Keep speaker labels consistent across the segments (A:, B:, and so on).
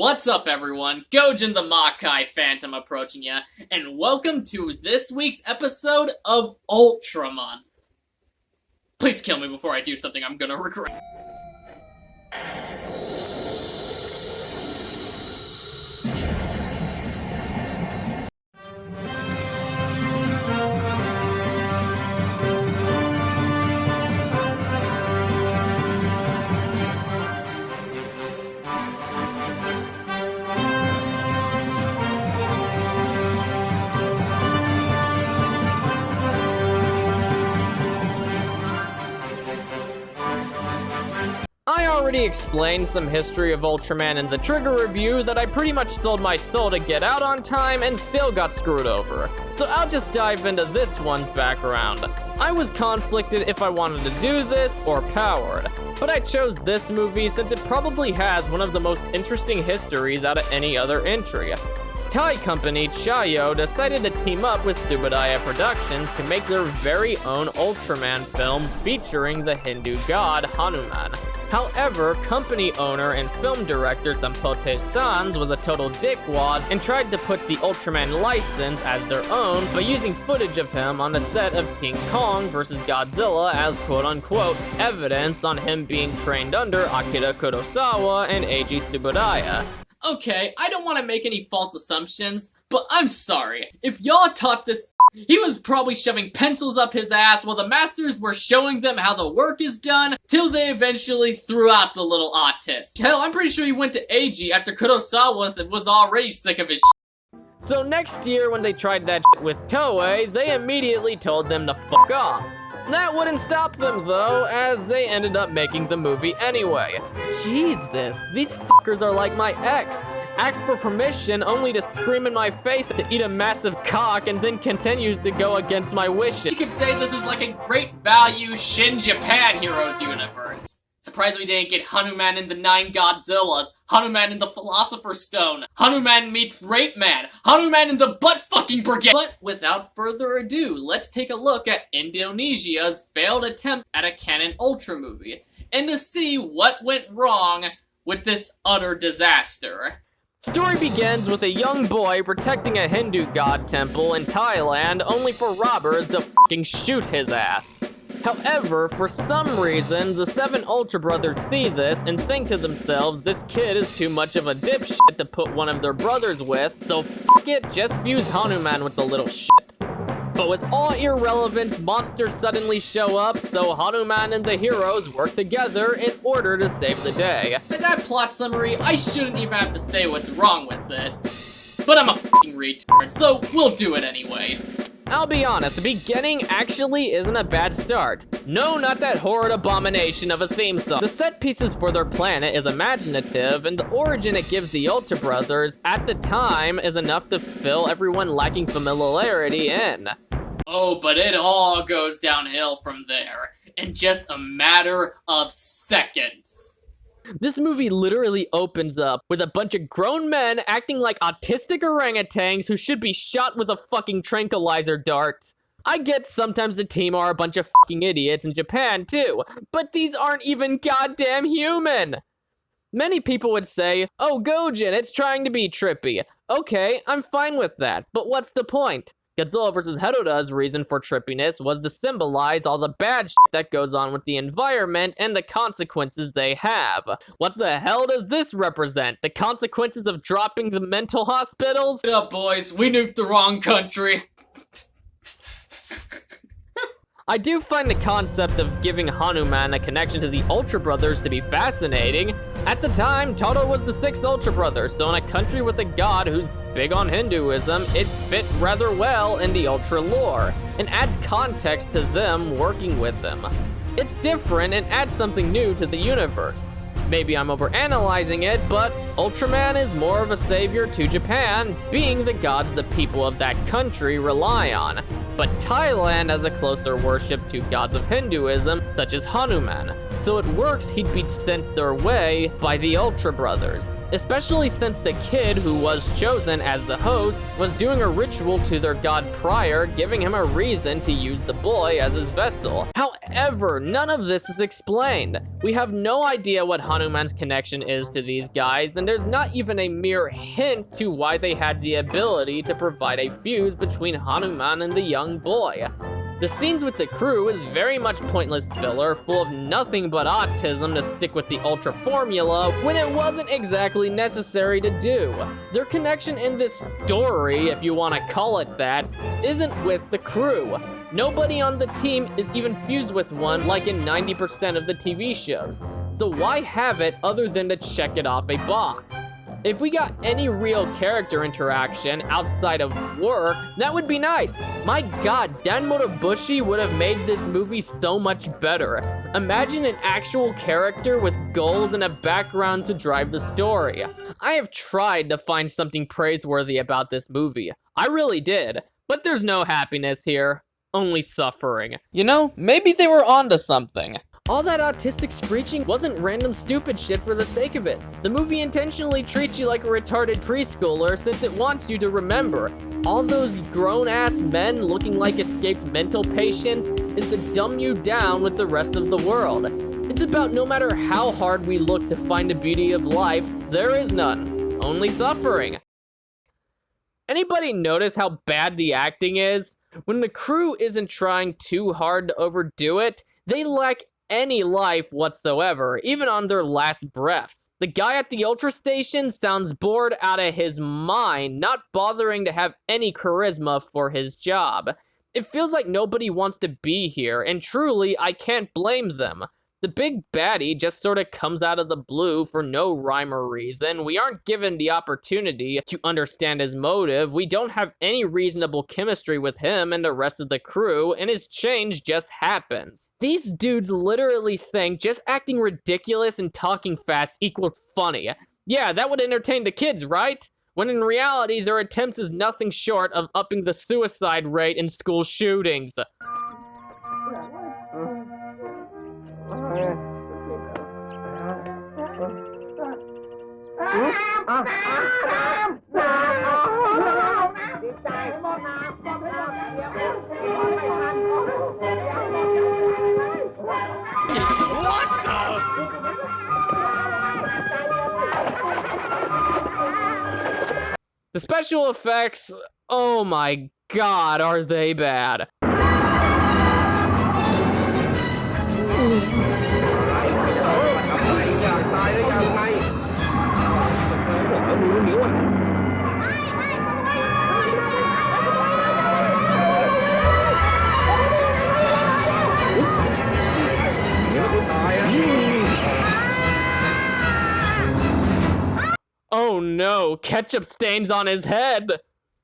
A: What's up, everyone? Gojin the Makai Phantom approaching ya, and welcome to this week's episode of Ultramonth. Please kill me before I do something I'm gonna regret.
B: I already explained some history of Ultraman in the Trigger review that I pretty much sold my soul to get out on time and still got screwed over. So I'll just dive into this one's background. I was conflicted if I wanted to do this or Powered, but I chose this movie since it probably has one of the most interesting histories out of any other entry. Thai company Chayo decided to team up with Subudaya Productions to make their very own Ultraman film featuring the Hindu god Hanuman. However, company owner and film director Sampote Sans was a total dickwad and tried to put the Ultraman license as their own by using footage of him on the set of King Kong vs. Godzilla as quote-unquote evidence on him being trained under Akira Kurosawa and Eiji Subudaya.
A: Okay, I don't want to make any false assumptions, but I'm sorry. If y'all taught this, he was probably shoving pencils up his ass while the masters were showing them how the work is done, till they eventually threw out the little autist. Hell, I'm pretty sure he went to Eiji after Kurosawa was already sick of his shit.
B: So next year when they tried that shit with Toei, they immediately told them to fuck off. That wouldn't stop them though, as they ended up making the movie anyway. Jesus, these fuckers are like my ex. Asks for permission only to scream in my face to eat a massive cock and then continues to go against my wishes.
A: You could say this is like a great value Shin Japan Heroes universe. Surprised we didn't get Hanuman in the 9 Godzillas, Hanuman in the Philosopher's Stone, Hanuman meets Rape Man, Hanuman in the Butt-Fucking Brigade! But without further ado, let's take a look at Indonesia's failed attempt at a canon Ultra movie, and to see what went wrong with this utter disaster.
B: Story begins with a young boy protecting a Hindu god temple in Thailand only for robbers to fucking shoot his ass. However, for some reason, the 7 Ultra Brothers see this and think to themselves this kid is too much of a dipshit to put one of their brothers with, so fuck it, just fuse Hanuman with the little shit. But with all irrelevance, monsters suddenly show up, so Hanuman and the heroes work together in order to save the day.
A: With that plot summary, I shouldn't even have to say what's wrong with it. But I'm a fucking retard, so we'll do it anyway.
B: I'll be honest, the beginning actually isn't a bad start. No, not that horrid abomination of a theme song. The set pieces for their planet is imaginative, and the origin it gives the Ultra Brothers at the time is enough to fill everyone lacking familiarity in.
A: Oh, but it all goes downhill from there, in just a matter of seconds.
B: This movie literally opens up with a bunch of grown men acting like autistic orangutans who should be shot with a fucking tranquilizer dart. I get sometimes the team are a bunch of fucking idiots in Japan too, but these aren't even goddamn human. Many people would say, oh Gojin, it's trying to be trippy. Okay, I'm fine with that, but what's the point? Godzilla vs. Heroda's reason for trippiness was to symbolize all the bad shit that goes on with the environment and the consequences they have. What the hell does this represent? The consequences of dropping the mental hospitals?
A: Get up, boys. We nuked the wrong country.
B: I do find the concept of giving Hanuman a connection to the Ultra Brothers to be fascinating. At the time, Toto was the 6th Ultra Brother, so in a country with a god who's big on Hinduism, it fit rather well in the Ultra lore, and adds context to them working with them. It's different and adds something new to the universe. Maybe I'm overanalyzing it, but Ultraman is more of a savior to Japan, being the gods the people of that country rely on. But Thailand has a closer worship to gods of Hinduism, such as Hanuman, so it works he'd be sent their way by the Ultra Brothers. especially since the kid who was chosen as the host was doing a ritual to their god prior, giving him a reason to use the boy as his vessel. However, none of this is explained. We have no idea what Hanuman's connection is to these guys, and there's not even a mere hint to why they had the ability to provide a fuse between Hanuman and the young boy. The scenes with the crew is very much pointless filler, full of nothing but autism to stick with the Ultra formula when it wasn't exactly necessary to do. Their connection in this story, if you want to call it that, isn't with the crew. Nobody on the team is even fused with one like in 90% of the TV shows. So why have it other than to check it off a box? If we got any real character interaction outside of work, that would be nice. My god, Dan Motobushi would have made this movie so much better. Imagine an actual character with goals and a background to drive the story. I have tried to find something praiseworthy about this movie. I really did. But there's no happiness here, only suffering. You know, maybe they were onto something. All that autistic screeching wasn't random stupid shit for the sake of it. The movie intentionally treats you like a retarded preschooler since it wants you to remember. All those grown-ass men looking like escaped mental patients is to dumb you down with the rest of the world. It's about no matter how hard we look to find the beauty of life, there is none, only suffering. Anybody notice how bad the acting is? When the crew isn't trying too hard to overdo it, they lack any life whatsoever, even on their last breaths. The guy at the Ultra station sounds bored out of his mind, not bothering to have any charisma for his job. It feels like nobody wants to be here, and truly, I can't blame them. The big baddie just sort of comes out of the blue for no rhyme or reason. We aren't given the opportunity to understand his motive. We don't have any reasonable chemistry with him and the rest of the crew, and his change just happens. These dudes literally think just acting ridiculous and talking fast equals funny. Yeah, that would entertain the kids, right? When in reality, their attempts is nothing short of upping the suicide rate in school shootings. The special effects, oh my god, are they bad. Oh no, ketchup stains on his head!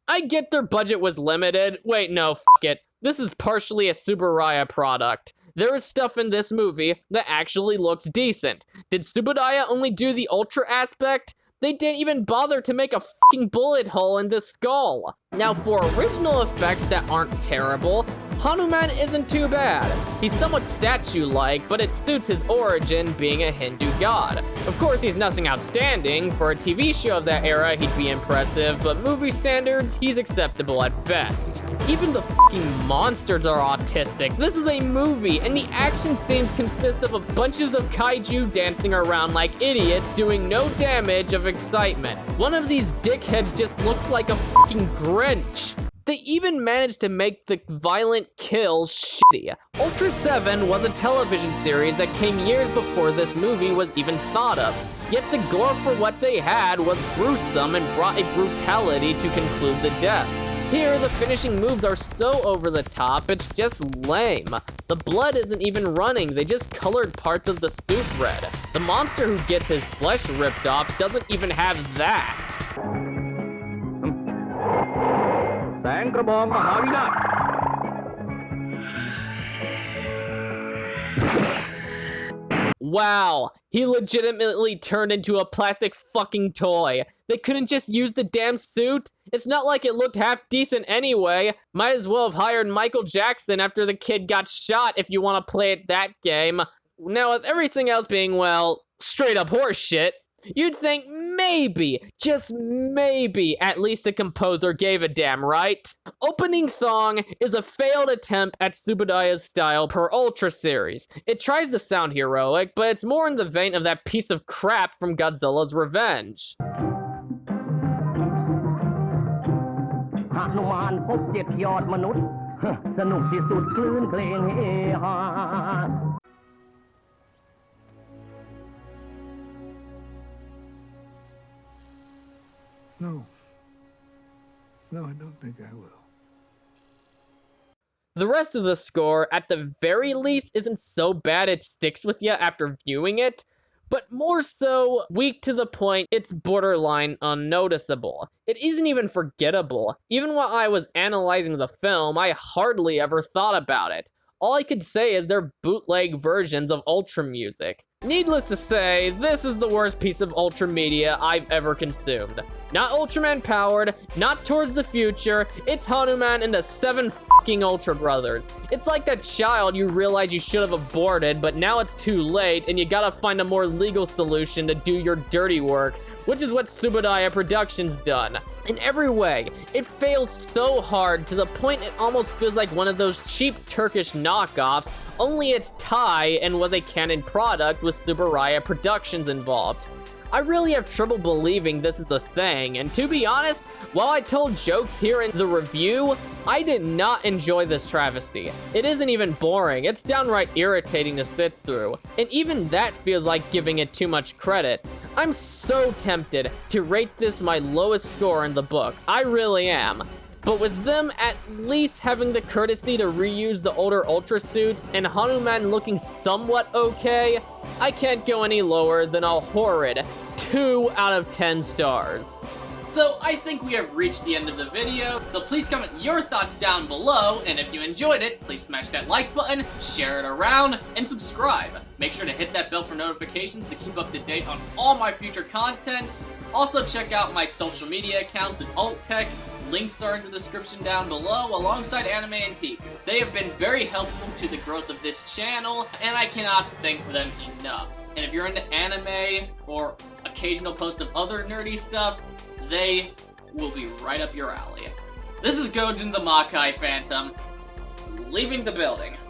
B: I get their budget was limited. Wait, no, f it. This is partially a Subaraya product. There is stuff in this movie that actually looks decent. Did Subaraya only do the Ultra aspect? They didn't even bother to make a fucking bullet hole in the skull. Now, for original effects that aren't terrible, Hanuman isn't too bad. He's somewhat statue-like, but it suits his origin being a Hindu god. Of course, he's nothing outstanding. For a TV show of that era, he'd be impressive, but movie standards, he's acceptable at best. Even the fucking monsters are autistic. This is a movie, and the action scenes consist of a bunches of kaiju dancing around like idiots doing no damage of excitement. One of these dickheads just looks like a fucking Grinch. They even managed to make the violent kills shitty. Ultra 7 was a television series that came years before this movie was even thought of. Yet the gore for what they had was gruesome and brought a brutality to conclude the deaths. Here, the finishing moves are so over the top, it's just lame. The blood isn't even running, they just colored parts of the suit red. The monster who gets his flesh ripped off doesn't even have that. Wow, he legitimately turned into a plastic fucking toy. They couldn't just use the damn suit? It's not like it looked half decent anyway. Might as well have hired Michael Jackson after the kid got shot if you want to play it that game. Now with everything else being, well, straight up horse shit, You'd think maybe, just maybe, at least the composer gave a damn, right? Opening Thong is a failed attempt at Subudaya's style per Ultra series. It tries to sound heroic, but it's more in the vein of that piece of crap from Godzilla's Revenge.
C: Hanuman พบเจ็ดยอดมนุษย์ สนุกที่สุดคลื่นเพลงเฮฮา
D: No. No, I don't think I will.
B: The rest of the score, at the very least, isn't so bad it sticks with you after viewing it, but more so weak to the point it's borderline unnoticeable. It isn't even forgettable. Even while I was analyzing the film, I hardly ever thought about it. All I could say is they're bootleg versions of Ultra music. Needless to say, this is the worst piece of Ultra media I've ever consumed. Not Ultraman powered, not Towards the Future, it's Hanuman and the 7 fucking Ultra Brothers. It's like that child you realize you should have aborted, but now it's too late and you gotta find a more legal solution to do your dirty work, which is what Subudaya Productions done. In every way, it fails so hard to the point it almost feels like one of those cheap Turkish knockoffs, only it's Thai and was a canon product with Suburaya Productions involved. I really have trouble believing this is a thing, and to be honest, while I told jokes here in the review, I did not enjoy this travesty. It isn't even boring, it's downright irritating to sit through, and even that feels like giving it too much credit. I'm so tempted to rate this my lowest score in the book, I really am. But with them at least having the courtesy to reuse the older Ultra suits and Hanuman looking somewhat okay, I can't go any lower than a horrid 2 out of 10 stars.
A: So I think we have reached the end of the video, so please comment your thoughts down below, and if you enjoyed it, please smash that like button, share it around, and subscribe. Make sure to hit that bell for notifications to keep up to date on all my future content. Also check out my social media accounts at AltTech. Links are in the description down below, alongside Anime Anteiku. They have been very helpful to the growth of this channel, and I cannot thank them enough. And if you're into anime, or occasional post of other nerdy stuff, they will be right up your alley. This is Gojin the Makai Phantom, leaving the building.